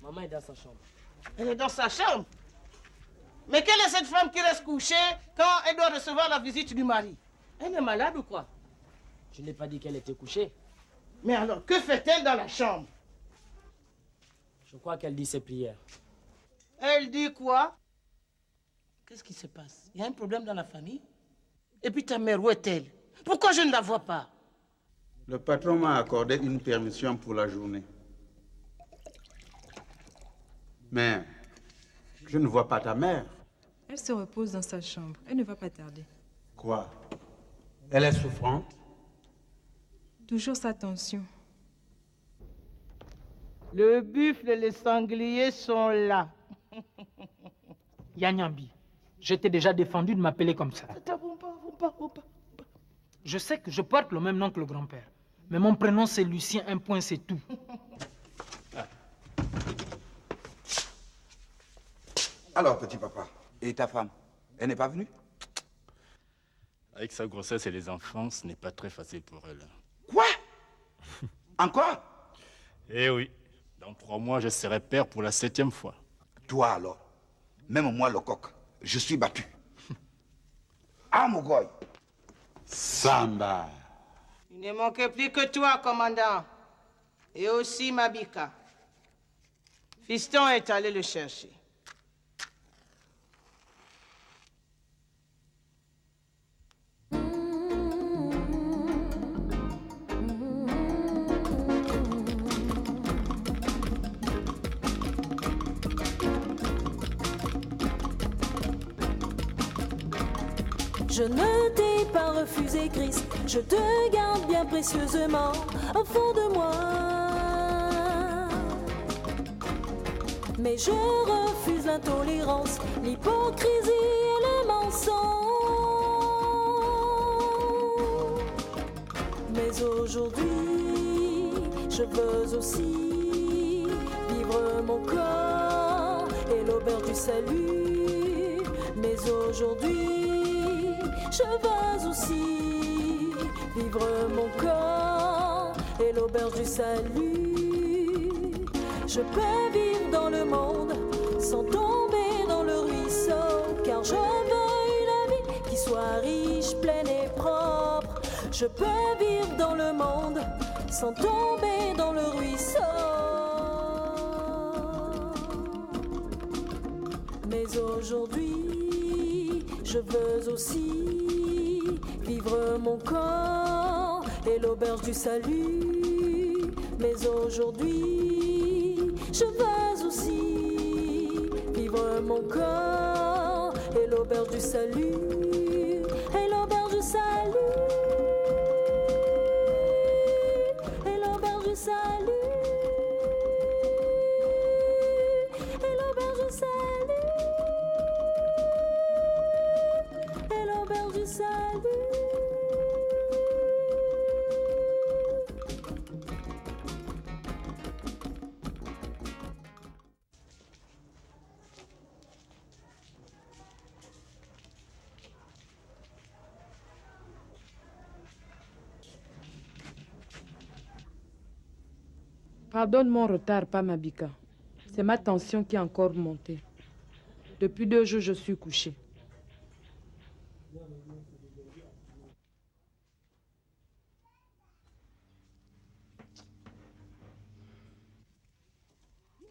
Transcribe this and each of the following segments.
Maman est dans sa chambre. Elle est dans sa chambre? Mais quelle est cette femme qui reste couchée quand elle doit recevoir la visite du mari? Elle est malade ou quoi? Je n'ai pas dit qu'elle était couchée. Mais alors, que fait-elle dans la chambre? Je crois qu'elle dit ses prières. Elle dit quoi? Qu'est-ce qui se passe? Il y a un problème dans la famille? Et puis ta mère, où est-elle? Pourquoi je ne la vois pas? Le patron m'a accordé une permission pour la journée. Mais je ne vois pas ta mère. Elle se repose dans sa chambre. Elle ne va pas tarder. Quoi? Elle est souffrante? Toujours sa tension. Le buffle et les sangliers sont là. Yanyambi, je t'ai déjà défendu de m'appeler comme ça. Attends, pas. Je sais que je porte le même nom que le grand-père. Mais mon prénom c'est Lucien, un point c'est tout. Alors, petit papa, et ta femme, elle n'est pas venue? Avec sa grossesse et les enfants, ce n'est pas très facile pour elle. Quoi? Encore? Eh oui, dans 3 mois, je serai père pour la 7e fois. Toi alors, même moi le coq, je suis battu. Ah, Mogoy. Samba. Il ne manquait plus que toi, commandant. Et aussi Mabika. Fiston est allé le chercher. Je ne t'ai pas refusé, Christ, je te garde bien précieusement au fond de moi. Mais je refuse l'intolérance, l'hypocrisie et le mensonge. Mais aujourd'hui, je veux aussi vivre mon corps et l'auberge du salut. Mais aujourd'hui, je veux aussi vivre mon corps et l'auberge du salut. Je peux vivre dans le monde sans tomber dans le ruisseau, car je veux une vie qui soit riche, pleine et propre. Je peux vivre dans le monde sans tomber dans le ruisseau. Mais aujourd'hui, je veux aussi vivre mon corps et l'auberge du salut. Mais aujourd'hui, je veux aussi vivre mon corps et l'auberge du salut. Et l'auberge du salut. Et l'auberge du salut. Et l'auberge du salut. Et l'auberge du salut. Pardonne mon retard, pas Mabika. C'est ma tension qui a encore monté. Depuis 2 jours, je suis couchée.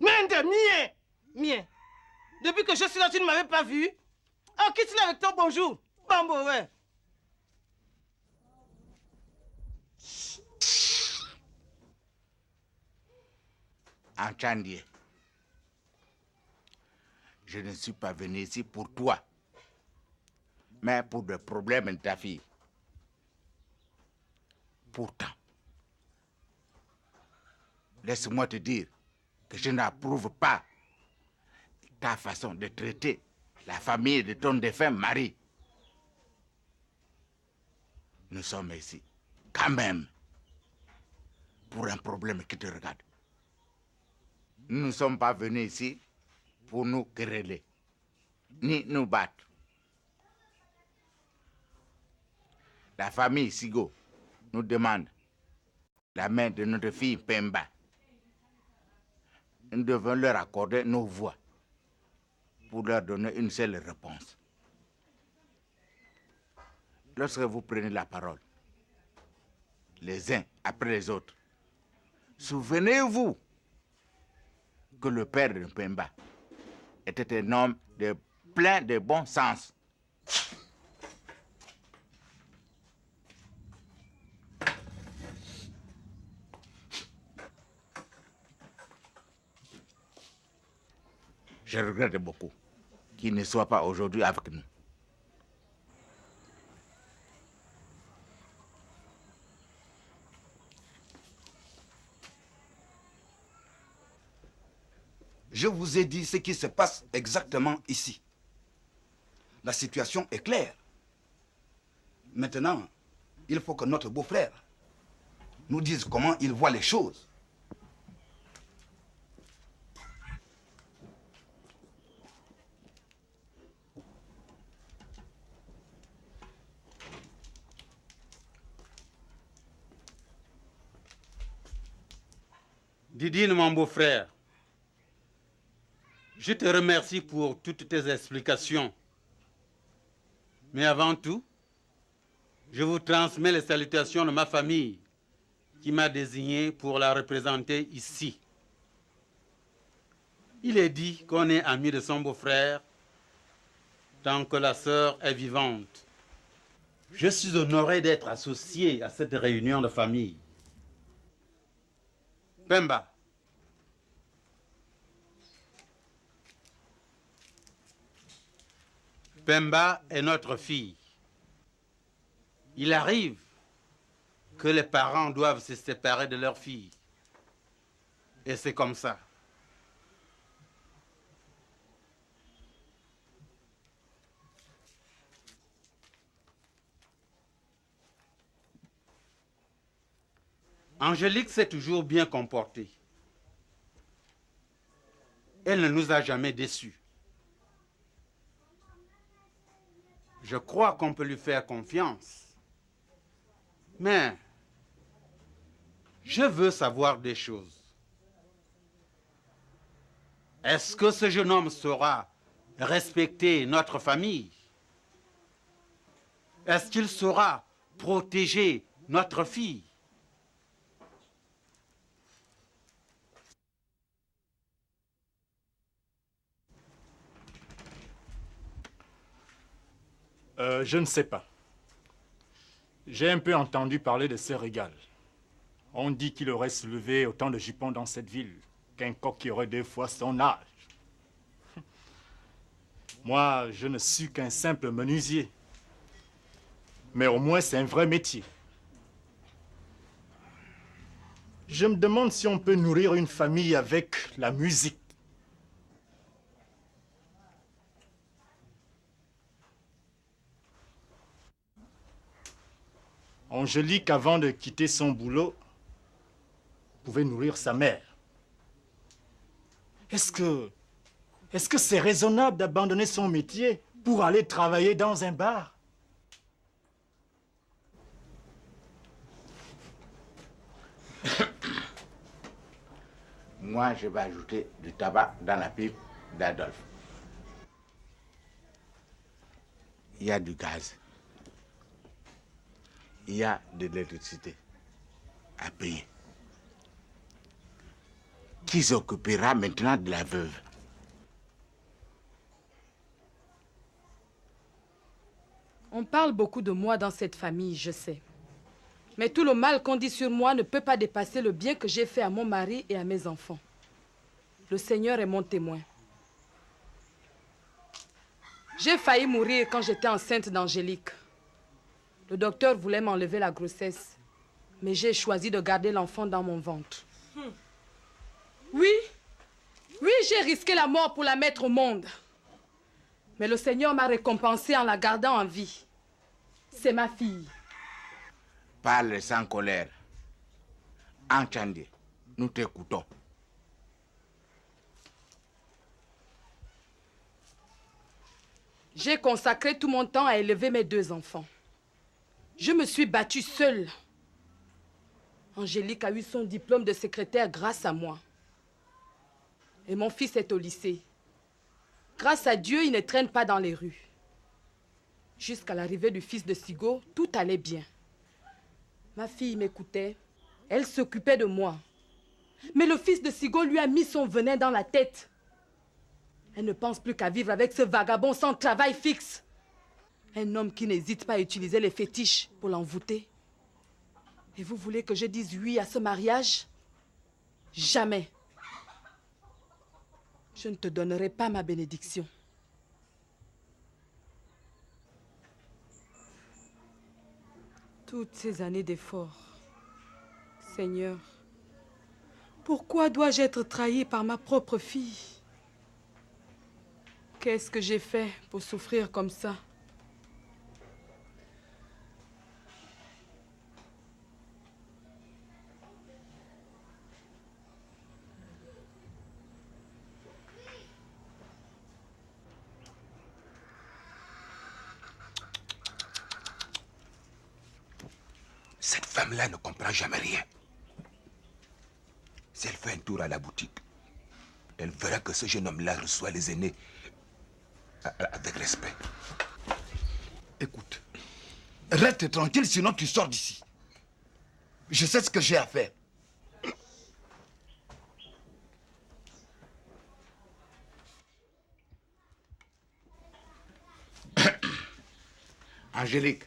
Mende, mien. Depuis que je suis là, tu ne m'avais pas vu? Oh, quitte-le avec ton bonjour. Bambo, ouais. Enchandier, je ne suis pas venu ici pour toi, mais pour le problème de ta fille. Pourtant, laisse-moi te dire que je n'approuve pas ta façon de traiter la famille de ton défunt mari. Nous sommes ici, quand même, pour un problème qui te regarde. Nous ne sommes pas venus ici pour nous quereller, ni nous battre. La famille Sigo nous demande la main de notre fille Pemba. nous devons leur accorder nos voix pour leur donner une seule réponse. Lorsque vous prenez la parole, les uns après les autres, souvenez-vous que le père de Pemba était un homme plein de bon sens. Je regrette beaucoup qu'il ne soit pas aujourd'hui avec nous. Je vous ai dit ce qui se passe exactement ici. La situation est claire. Maintenant, il faut que notre beau-frère nous dise comment il voit les choses. Didine, mon beau-frère, je te remercie pour toutes tes explications. Mais avant tout, je vous transmets les salutations de ma famille qui m'a désigné pour la représenter ici. Il est dit qu'on est ami de son beau-frère tant que la sœur est vivante. Je suis honoré d'être associé à cette réunion de famille. Pemba. Pemba est notre fille. Il arrive que les parents doivent se séparer de leur fille. Et c'est comme ça. Angélique s'est toujours bien comportée. Elle ne nous a jamais déçus. Je crois qu'on peut lui faire confiance. Mais je veux savoir des choses. Est-ce que ce jeune homme saura respecter notre famille? Est-ce qu'il saura protéger notre fille? Je ne sais pas. J'ai un peu entendu parler de ce régal. On dit qu'il aurait soulevé autant de jupons dans cette ville qu'un coq qui aurait 2 fois son âge. Moi, je ne suis qu'un simple menuisier. Mais au moins, c'est un vrai métier. Je me demande si on peut nourrir une famille avec la musique. Angélique, avant de quitter son boulot, pouvait nourrir sa mère. Est-ce que c'est raisonnable d'abandonner son métier pour aller travailler dans un bar? Moi, je vais ajouter du tabac dans la pipe d'Adolphe. Il y a du gaz. Il y a de l'électricité à payer. Qui s'occupera maintenant de la veuve? On parle beaucoup de moi dans cette famille, je sais. Mais tout le mal qu'on dit sur moi ne peut pas dépasser le bien que j'ai fait à mon mari et à mes enfants. Le Seigneur est mon témoin. J'ai failli mourir quand j'étais enceinte d'Angélique. Le docteur voulait m'enlever la grossesse, mais j'ai choisi de garder l'enfant dans mon ventre. Oui, j'ai risqué la mort pour la mettre au monde. Mais le Seigneur m'a récompensée en la gardant en vie. C'est ma fille. Parle sans colère. Enchandé, nous t'écoutons. J'ai consacré tout mon temps à élever mes 2 enfants. Je me suis battue seule. Angélique a eu son diplôme de secrétaire grâce à moi. Et mon fils est au lycée. Grâce à Dieu, il ne traîne pas dans les rues. Jusqu'à l'arrivée du fils de Sigo, tout allait bien. Ma fille m'écoutait, elle s'occupait de moi. Mais le fils de Sigo lui a mis son venin dans la tête. Elle ne pense plus qu'à vivre avec ce vagabond sans travail fixe. Un homme qui n'hésite pas à utiliser les fétiches pour l'envoûter. Et vous voulez que je dise oui à ce mariage? Jamais. Je ne te donnerai pas ma bénédiction. Toutes ces années d'efforts, Seigneur, pourquoi dois-je être trahi par ma propre fille? Qu'est-ce que j'ai fait pour souffrir comme ça? Cette femme-là ne comprend jamais rien. Si elle fait un tour à la boutique, elle verra que ce jeune homme-là reçoit les aînés avec respect. Écoute, reste tranquille, sinon tu sors d'ici. Je sais ce que j'ai à faire. Angélique.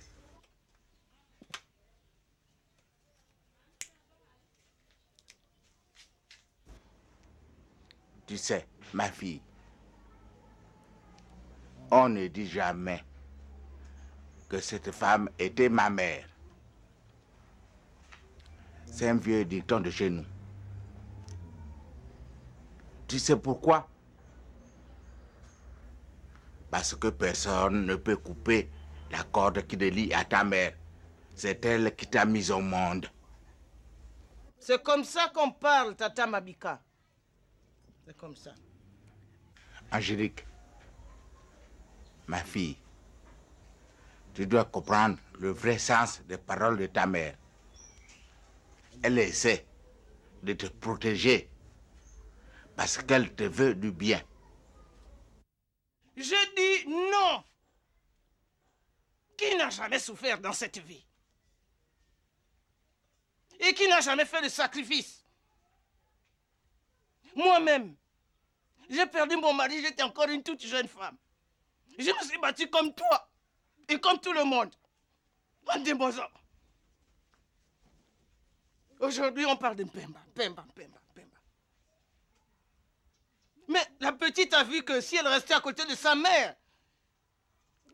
Tu sais, ma fille, on ne dit jamais que cette femme était ma mère. C'est un vieux dicton de chez nous. Tu sais pourquoi? Parce que personne ne peut couper la corde qui te lie à ta mère. C'est elle qui t'a mise au monde. C'est comme ça qu'on parle, Tata Mabika. C'est comme ça. Angélique, ma fille, tu dois comprendre le vrai sens des paroles de ta mère. Elle essaie de te protéger parce qu'elle te veut du bien. Je dis non. Qui n'a jamais souffert dans cette vie? Et qui n'a jamais fait de sacrifice? Moi-même, j'ai perdu mon mari, j'étais encore une toute jeune femme. Je me suis battue comme toi et comme tout le monde. Dis-moi ça. Aujourd'hui, on parle de Pemba. Mais la petite a vu que si elle restait à côté de sa mère,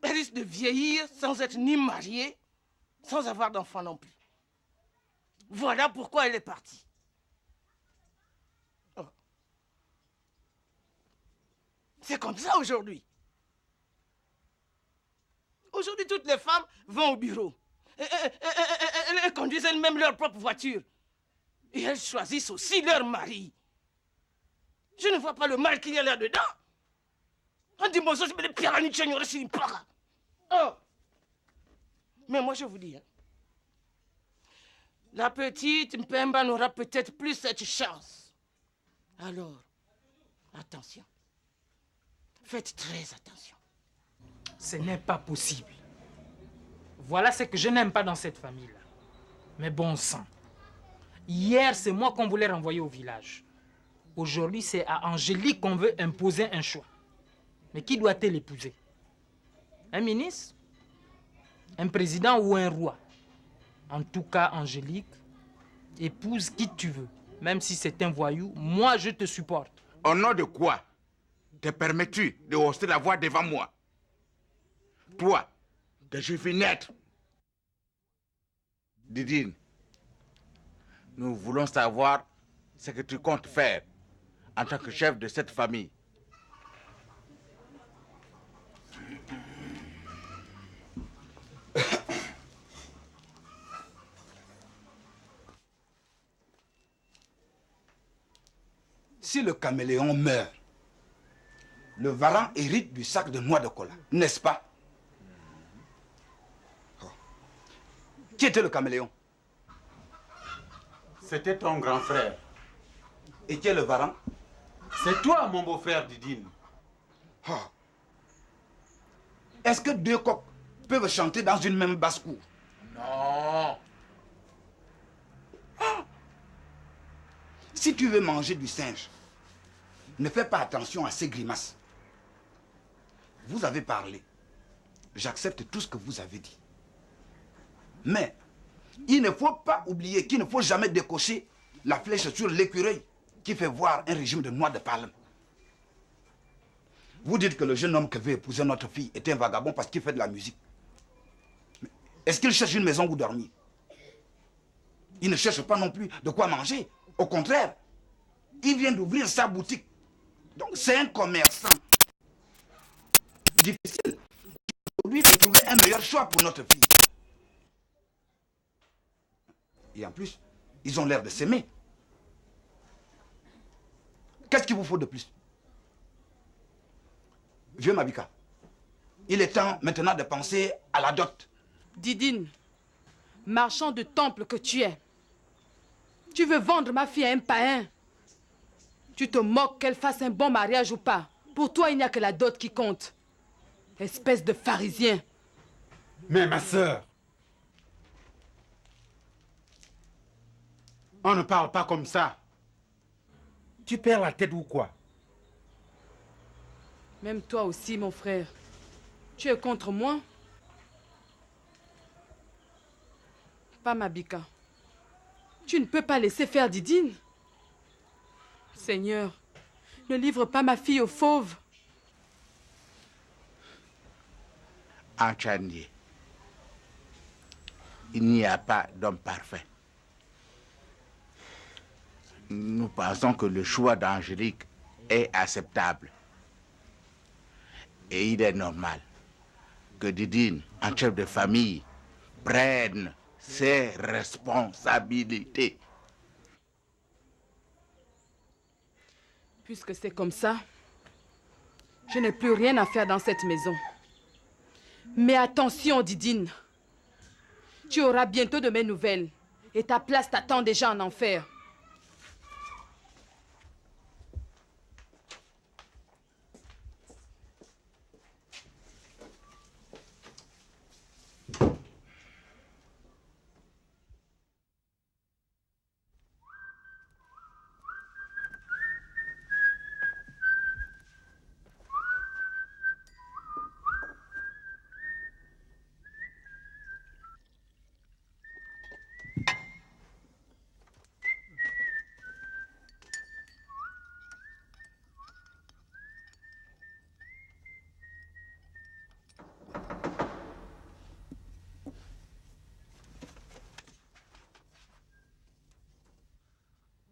elle risque de vieillir sans être ni mariée, sans avoir d'enfant non plus. Voilà pourquoi elle est partie. Oh. C'est comme ça aujourd'hui. Aujourd'hui, toutes les femmes vont au bureau. Elles conduisent elles-mêmes leur propre voiture. Et elles choisissent aussi leur mari. Je ne vois pas le mal qu'il y a là-dedans. On dit, je me dis, oh. Mais moi, je vous dis, hein, la petite Mpemba n'aura peut-être plus cette chance. Alors, attention. Faites très attention. Ce n'est pas possible. Voilà ce que je n'aime pas dans cette famille-là. Mais bon sang. Hier, c'est moi qu'on voulait renvoyer au village. Aujourd'hui, c'est à Angélique qu'on veut imposer un choix. Mais qui doit-elle épouser? Un ministre? Un président ou un roi? En tout cas, Angélique, épouse qui tu veux. Même si c'est un voyou, moi, je te supporte. Au nom de quoi te permets-tu de hausser la voix devant moi? Toi, que je vis naître. Didine, nous voulons savoir ce que tu comptes faire en tant que chef de cette famille. Si le caméléon meurt, le varan hérite du sac de noix de cola, n'est-ce pas? Oh. Qui était le caméléon? C'était ton grand frère. Et qui est le varan? C'est toi, mon beau-frère Didine. Ah. Est-ce que deux coqs peuvent chanter dans une même basse-cour? Non. Ah. Si tu veux manger du singe, ne fais pas attention à ces grimaces. Vous avez parlé. J'accepte tout ce que vous avez dit. Mais il ne faut pas oublier qu'il ne faut jamais décocher la flèche sur l'écureuil qui fait voir un régime de noix de palme. Vous dites que le jeune homme qui veut épouser notre fille est un vagabond parce qu'il fait de la musique. Est-ce qu'il cherche une maison où dormir? Il ne cherche pas non plus de quoi manger. Au contraire, il vient d'ouvrir sa boutique. Donc c'est un commerçant. Difficile pour lui de trouver un meilleur choix pour notre fille. Et en plus, ils ont l'air de s'aimer. Qu'est-ce qu'il vous faut de plus? Vieux Mabika, il est temps maintenant de penser à la dot. Didine, marchand de temple que tu es, tu veux vendre ma fille à un païen. Tu te moques qu'elle fasse un bon mariage ou pas. Pour toi, il n'y a que la dot qui compte. Espèce de pharisien. Mais ma sœur, on ne parle pas comme ça. Tu perds la tête ou quoi? Même toi aussi, mon frère. Tu es contre moi? Pas Mabika. Tu ne peux pas laisser faire Didine. Seigneur, ne livre pas ma fille aux fauves. En Tchadie, il n'y a pas d'homme parfait. Nous pensons que le choix d'Angélique est acceptable. Et il est normal que Didine, en chef de famille, prenne ses responsabilités. Puisque c'est comme ça, je n'ai plus rien à faire dans cette maison. Mais attention, Didine. Tu auras bientôt de mes nouvelles. Et ta place t'attend déjà en enfer.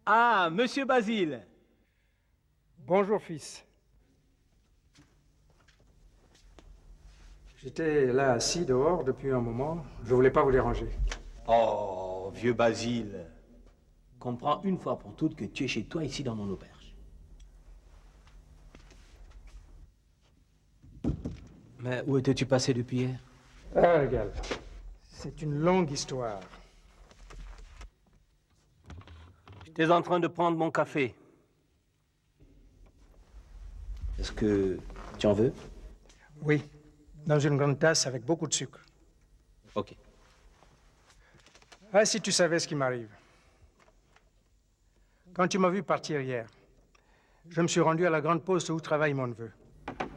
Ah, monsieur Basile. Bonjour, fils. J'étais là assis dehors depuis un moment. Je voulais pas vous déranger. Oh, vieux Basile. Comprends une fois pour toutes que tu es chez toi ici dans mon auberge. Mais où étais-tu passé depuis hier? Ah, regarde. C'est une longue histoire. J'étais en train de prendre mon café. Est-ce que tu en veux? Oui, dans une grande tasse avec beaucoup de sucre. Ok. Ah, si tu savais ce qui m'arrive. Quand tu m'as vu partir hier, je me suis rendu à la grande poste où travaille mon neveu.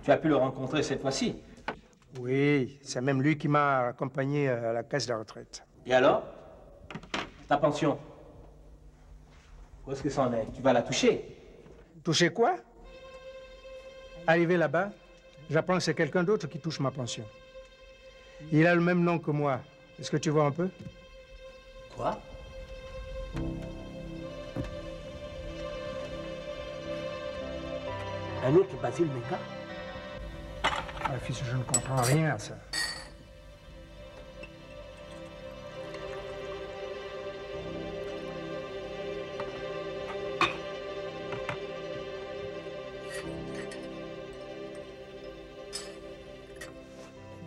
Tu as pu le rencontrer cette fois-ci? Oui, c'est même lui qui m'a accompagné à la caisse de la retraite. Et alors? Ta pension? Où est-ce que ça en est? Tu vas la toucher? Toucher quoi? Arrivé là-bas, j'apprends que c'est quelqu'un d'autre qui touche ma pension. Il a le même nom que moi. Est-ce que tu vois un peu? Quoi? Un autre Basile Menga? Ah, fils, je ne comprends rien à ça.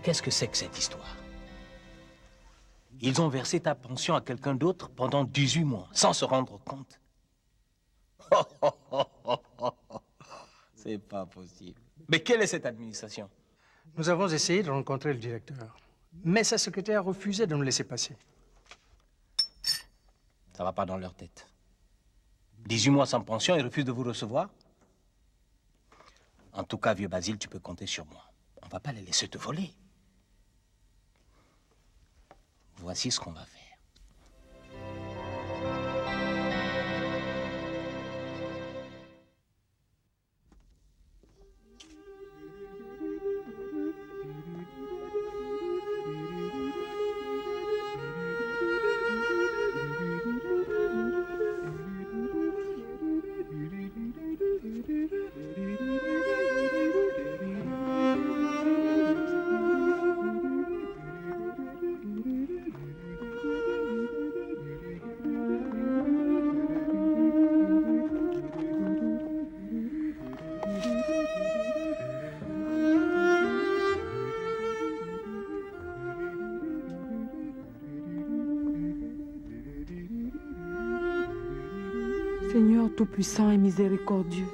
Qu'est-ce que c'est que cette histoire? Ils ont versé ta pension à quelqu'un d'autre pendant 18 mois, sans se rendre compte. C'est pas possible. Mais quelle est cette administration? Nous avons essayé de rencontrer le directeur, mais sa secrétaire a refusé de nous laisser passer. Ça va pas dans leur tête. 18 mois sans pension, ils refusent de vous recevoir? En tout cas, vieux Basile, tu peux compter sur moi. On va pas les laisser te voler. Voici ce qu'on va faire. Seigneur Tout-Puissant et Miséricordieux,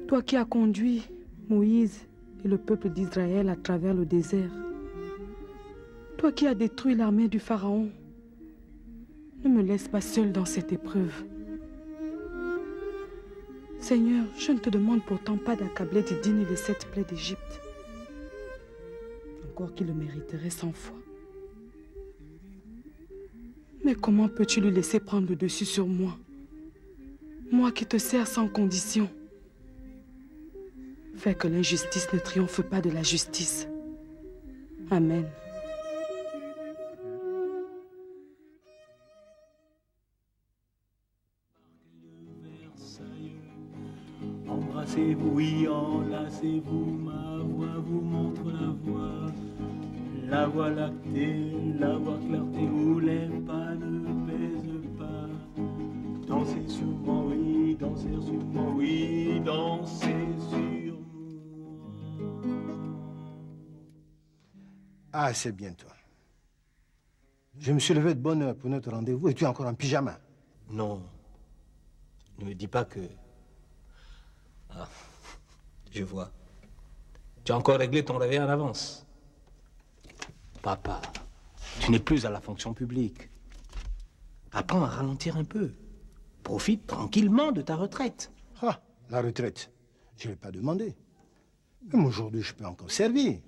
toi qui as conduit Moïse et le peuple d'Israël à travers le désert, toi qui as détruit l'armée du Pharaon, ne me laisse pas seul dans cette épreuve. Seigneur, je ne te demande pourtant pas d'accabler Didine et les 7 plaies d'Égypte, encore qu'il le mériterait 100 fois. Mais comment peux-tu lui laisser prendre le dessus sur moi? Moi qui te sers sans condition. Fais que l'injustice ne triomphe pas de la justice. Amen. Embrassez-vous, oui, enlacez-vous, ma voix vous montre la voie. La voie lactée, la voie clarté où les pas ne pèsent pas. Dansez sur moi, oui, dansez sur moi, oui, dansez sur moi. Ah, c'est bien toi. Je me suis levé de bonne heure pour notre rendez-vous et tu es encore en pyjama. Non, ne me dis pas que... Ah, je vois. Tu as encore réglé ton réveil en avance. Papa, tu n'es plus à la fonction publique. Apprends à ralentir un peu. Profite tranquillement de ta retraite. Ah, la retraite, je ne l'ai pas demandé. Même aujourd'hui, je peux encore servir.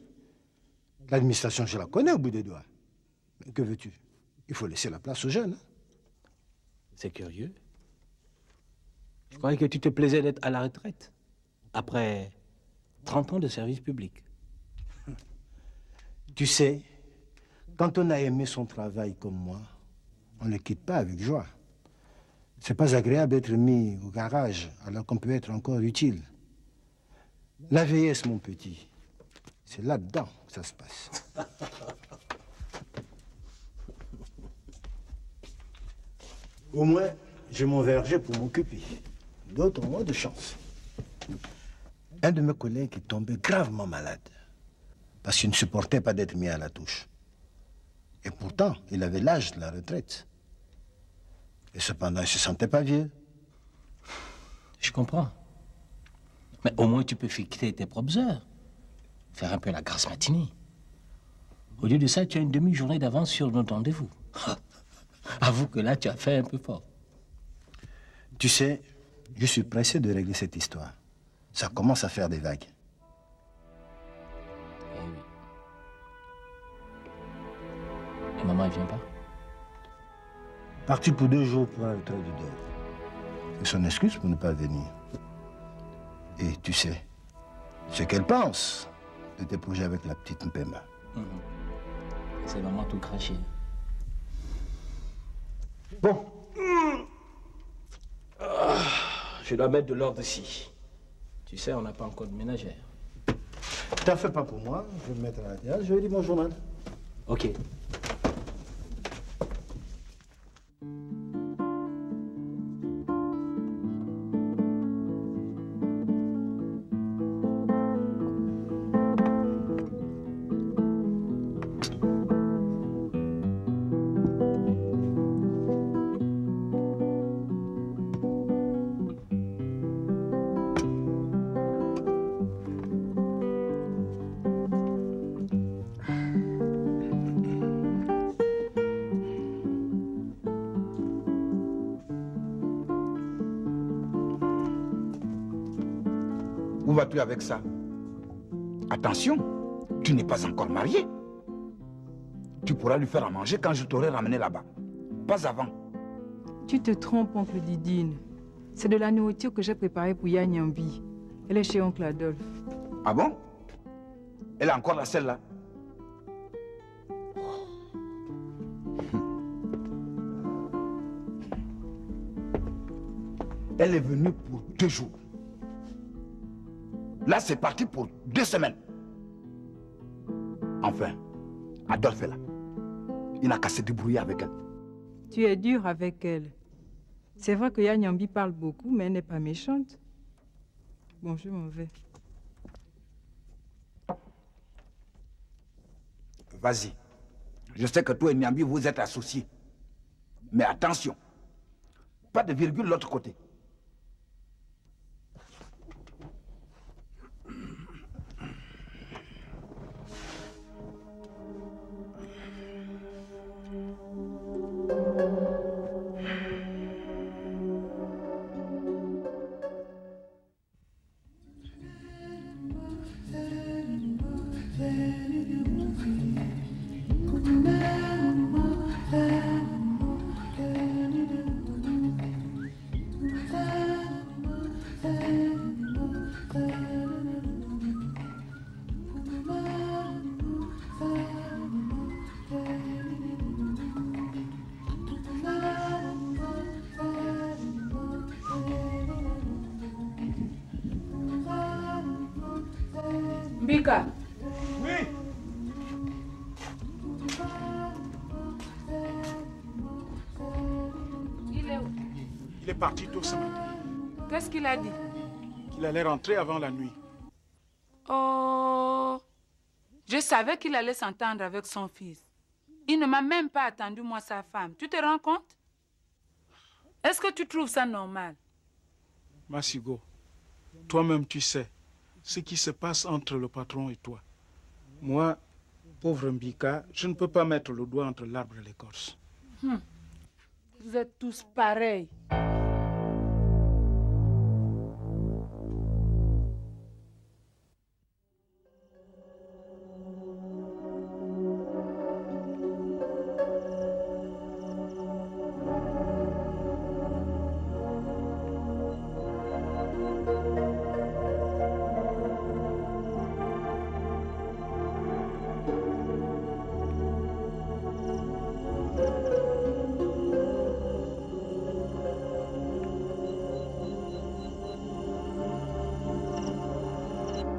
L'administration, je la connais au bout des doigts. Mais que veux-tu? Il faut laisser la place aux jeunes. Hein? C'est curieux. Je croyais que tu te plaisais d'être à la retraite. Après 30 ans de service public. Tu sais, quand on a aimé son travail comme moi, on ne le quitte pas avec joie. C'est pas agréable d'être mis au garage alors qu'on peut être encore utile. La vieillesse, mon petit, c'est là-dedans que ça se passe. Au moins, j'ai mon verger pour m'occuper. D'autres ont moins de chance. Un de mes collègues est tombé gravement malade parce qu'il ne supportait pas d'être mis à la touche. Et pourtant, il avait l'âge de la retraite. Et cependant, il ne se sentait pas vieux. Je comprends. Mais au moins, tu peux fixer tes propres heures. Faire un peu la grasse matinée. Au lieu de ça, tu as une demi-journée d'avance sur notre rendez-vous. Avoue que là, tu as fait un peu fort. Tu sais, je suis pressé de régler cette histoire. Ça commence à faire des vagues. Eh oui. Et maman, elle vient pas? Parti pour 2 jours pour un retrait du dehors. C'est son excuse pour ne pas venir. Et tu sais, ce qu'elle pense de tes projets avec la petite Mpemba. C'est vraiment tout craché. Bon. Je dois mettre de l'ordre ici. Tu sais, on n'a pas encore de ménagère. T'en fais pas pour moi. Je vais me mettre à l'intérieur. Je vais lire mon journal. Ok. Où vas-tu avec ça? Attention, tu n'es pas encore marié. Tu pourras lui faire à manger quand je t'aurai ramené là-bas. Pas avant. Tu te trompes, oncle Didine. C'est de la nourriture que j'ai préparée pour Yanyambi. Elle est chez oncle Adolphe. Ah bon? Elle a encore la selle-là? Elle est venue pour 2 jours. Là, c'est parti pour 2 semaines. Enfin, Adolphe est là. Il n'a qu'à se débrouiller avec elle. Tu es dur avec elle. C'est vrai que Yanyambi parle beaucoup, mais elle n'est pas méchante. Bon, je m'en vais. Vas-y. Je sais que toi et Nyambi, vous êtes associés. Mais attention, pas de virgule de l'autre côté. Mbika. Oui. Il est où? Il est parti tôt ce matin. Qu'est-ce qu'il a dit? Qu'il allait rentrer avant la nuit. Oh, je savais qu'il allait s'entendre avec son fils. Il ne m'a même pas attendu, moi, sa femme. Tu te rends compte? Est-ce que tu trouves ça normal? Massigo, toi-même tu sais ce qui se passe entre le patron et toi. Moi, pauvre Mbika, je ne peux pas mettre le doigt entre l'arbre et l'écorce. Vous êtes tous pareils.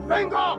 Vengo!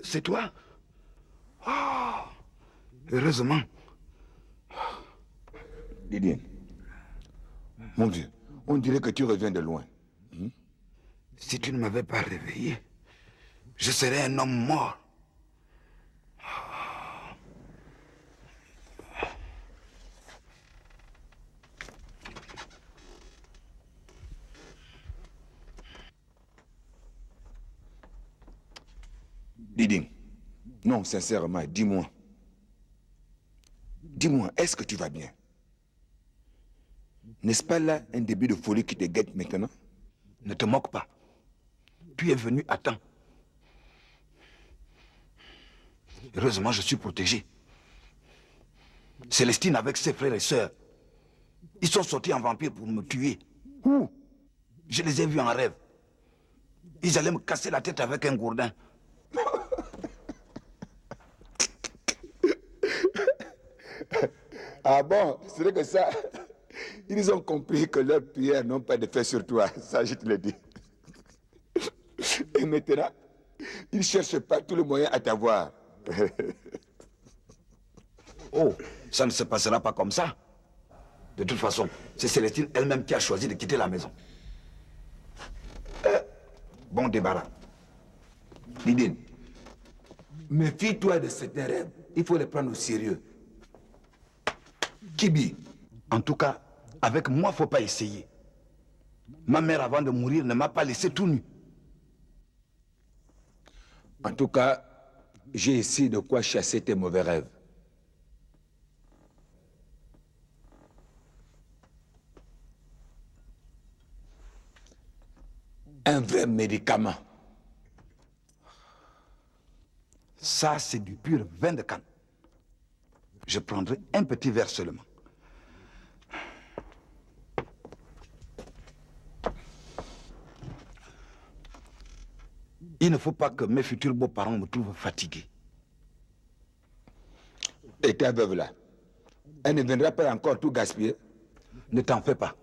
C'est toi? Oh, heureusement. Didien, mon Dieu, on dirait que tu reviens de loin. Si tu ne m'avais pas réveillé, je serais un homme mort. Didien, non, sincèrement, dis-moi. Dis-moi, est-ce que tu vas bien? N'est-ce pas là un début de folie qui te guette maintenant? Ne te moque pas. Tu es venu à temps. Heureusement, je suis protégé. Célestine avec ses frères et sœurs, ils sont sortis en vampire pour me tuer. Où? Je les ai vus en rêve. Ils allaient me casser la tête avec un gourdin. Ah bon, c'est vrai que ça, ils ont compris que leurs prières n'ont pas d'effet sur toi, ça je te le dis. Et maintenant, ils cherchent par tous les moyens à t'avoir. Oh, ça ne se passera pas comme ça. De toute façon, c'est Célestine elle-même qui a choisi de quitter la maison. Bon débarras. Didine, méfie-toi de certains rêves. Il faut les prendre au sérieux. Kibi. En tout cas, avec moi, il ne faut pas essayer. Ma mère, avant de mourir, ne m'a pas laissé tout nu. En tout cas, j'ai ici de quoi chasser tes mauvais rêves. Un vrai médicament. Ça, c'est du pur vin de canne. Je prendrai un petit verre seulement. Il ne faut pas que mes futurs beaux-parents me trouvent fatigué. Et ta veuve là, elle ne viendra pas encore tout gaspiller? Ne t'en fais pas.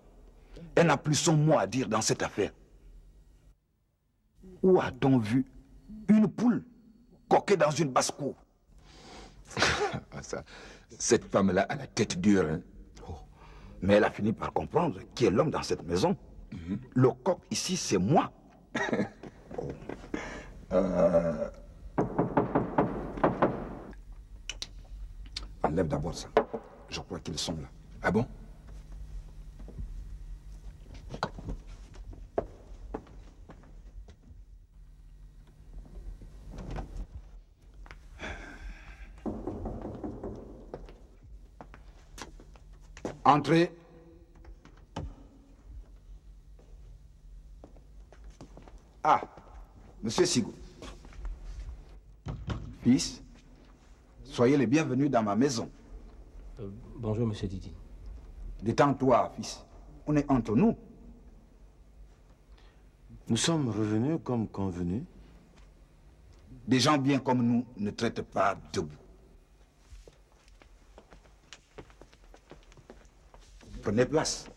Elle n'a plus son mot à dire dans cette affaire. Où a-t-on vu une poule coquée dans une basse-cour? Cette femme-là a la tête dure. Hein? Oh. Mais elle a fini par comprendre qui est l'homme dans cette maison. Le coq ici, c'est moi. Oh. Enlève d'abord ça. Je crois qu'ils sont là. Ah bon? Entrez. Ah, Monsieur Sigo. Fils, soyez les bienvenus dans ma maison. Bonjour, Monsieur Didi. Détends-toi, fils. On est entre nous. Nous sommes revenus comme convenu. Des gens bien comme nous ne traitent pas debout. Prenez place.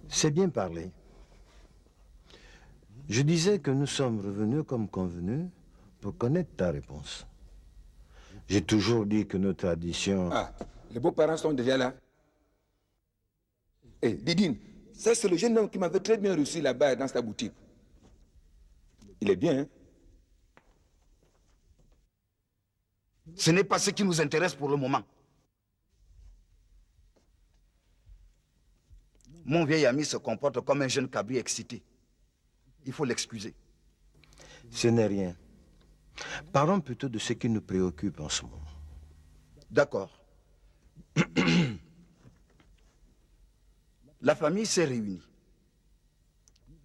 C'est bien parlé. Je disais que nous sommes revenus comme convenu pour connaître ta réponse. J'ai toujours dit que nos traditions... Ah, les beaux-parents sont déjà là. Eh, Didine, ça c'est le jeune homme qui m'avait très bien reçu là-bas dans sa boutique. Il est bien, hein? Ce n'est pas ce qui nous intéresse pour le moment. Mon vieil ami se comporte comme un jeune cabri excité. Il faut l'excuser. Ce n'est rien. Parlons plutôt de ce qui nous préoccupe en ce moment. D'accord. La famille s'est réunie.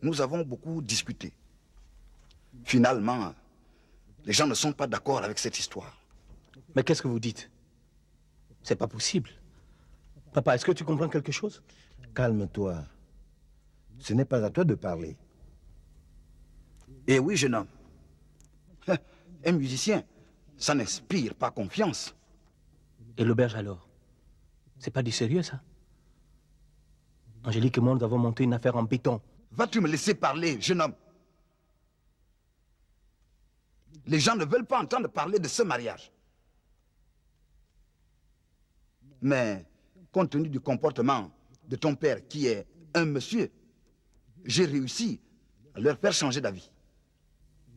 Nous avons beaucoup discuté. Finalement, les gens ne sont pas d'accord avec cette histoire. Mais qu'est-ce que vous dites? C'est pas possible. Papa, est-ce que tu comprends quelque chose? Calme-toi. Ce n'est pas à toi de parler. Eh oui, jeune homme. Un musicien, ça n'inspire pas confiance. Et l'auberge alors? C'est pas du sérieux, ça? Angélique et moi, nous avons monté une affaire en béton. Vas-tu me laisser parler, jeune homme? Les gens ne veulent pas entendre parler de ce mariage. Mais, compte tenu du comportement de ton père, qui est un monsieur, j'ai réussi à leur faire changer d'avis.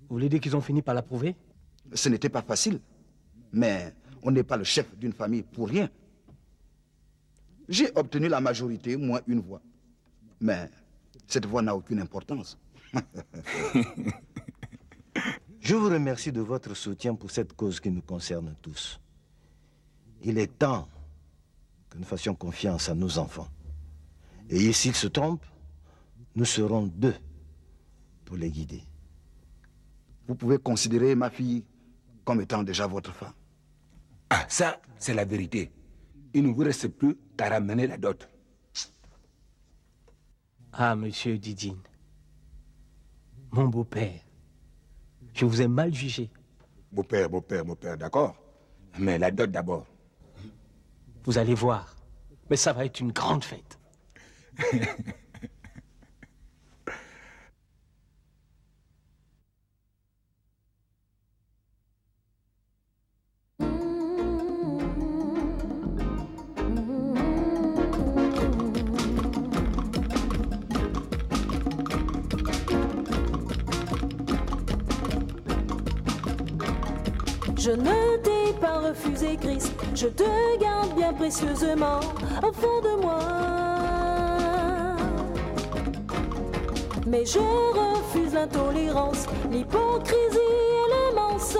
Vous voulez dire qu'ils ont fini par l'approuver? Ce n'était pas facile, mais on n'est pas le chef d'une famille pour rien. J'ai obtenu la majorité, moins une voix. Mais cette voix n'a aucune importance. Je vous remercie de votre soutien pour cette cause qui nous concerne tous. Il est temps que nous fassions confiance à nos enfants. Et s'ils se trompent, nous serons 2 pour les guider. Vous pouvez considérer ma fille comme étant déjà votre femme. Ah, ça, c'est la vérité. Il ne vous reste plus qu'à ramener la dot. Ah, monsieur Didine, mon beau-père, je vous ai mal jugé. Beau-père, d'accord. Mais la dot d'abord. Vous allez voir, mais ça va être une grande fête. Je ne t'ai pas refusé, Christ, je te garde bien précieusement au fond de moi. Mais je refuse l'intolérance, l'hypocrisie et le mensonge.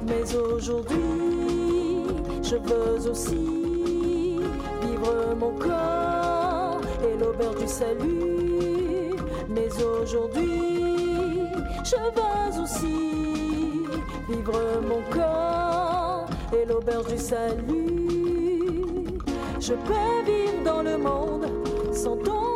Mais aujourd'hui, je veux aussi vivre mon corps et l'auberge du salut. Mais aujourd'hui, je veux aussi vivre mon corps et l'auberge du salut. Je peux vivre dans le monde sans ton